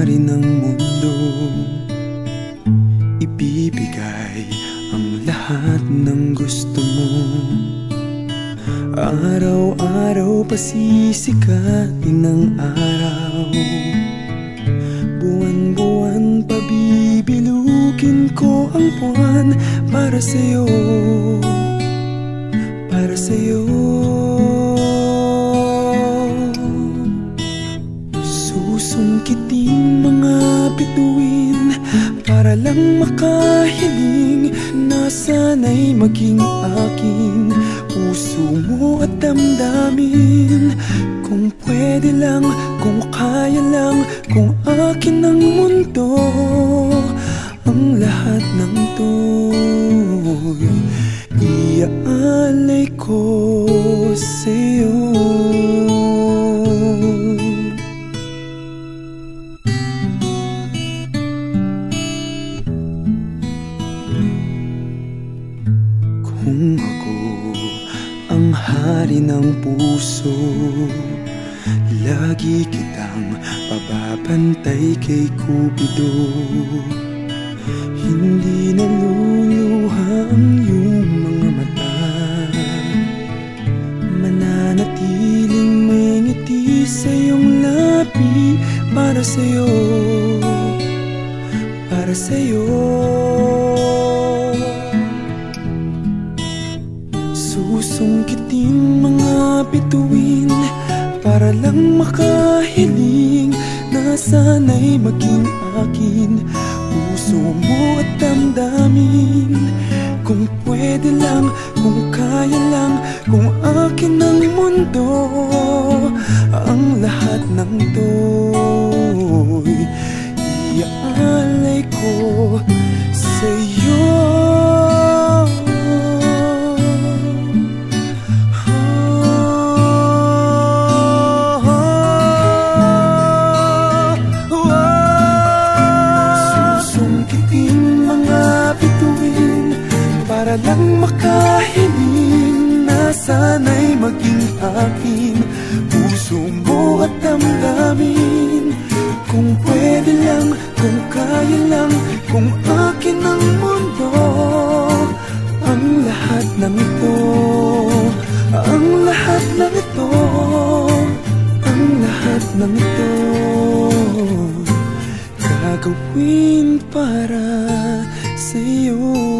hari ng mundo, ibibigay ang lahat ng gusto mo. Araw-araw pasisikatin ang araw, buwan-buwan pabibilugin ko ang buwan para sa'yo, para sa'yo. Susungkitin mga bituin para lang makahiling na sana'y maging akin puso mo at damdamin. Kung pwede lang, kung kaya lang, kung akin ang mundo, ang lahat ng to'y iaalay ko sa'yo. Kung ako ang hari ng puso, lagi kitang pababantay kay Cupido. Hindi naluluha ang iyong mga mata, mananatiling may ngiti sa iyong labi para sa'yo, para sa'yo. Susungkitin mga bituin para lang makahiling na sana'y maging akin puso mo at damdamin. Kung pwede lang, kung kaya lang, kung akin ang mundo, ang lahat ng to'y iaalay ko sa'yo. Para lang makahiling na sana'y maging akin puso mo at damdamin. Kung pwede lang, kung kaya lang, kung akin ang mundo, ang lahat ng ito, ang lahat ng ito, ang lahat ng ito, gagawin para sa'yo.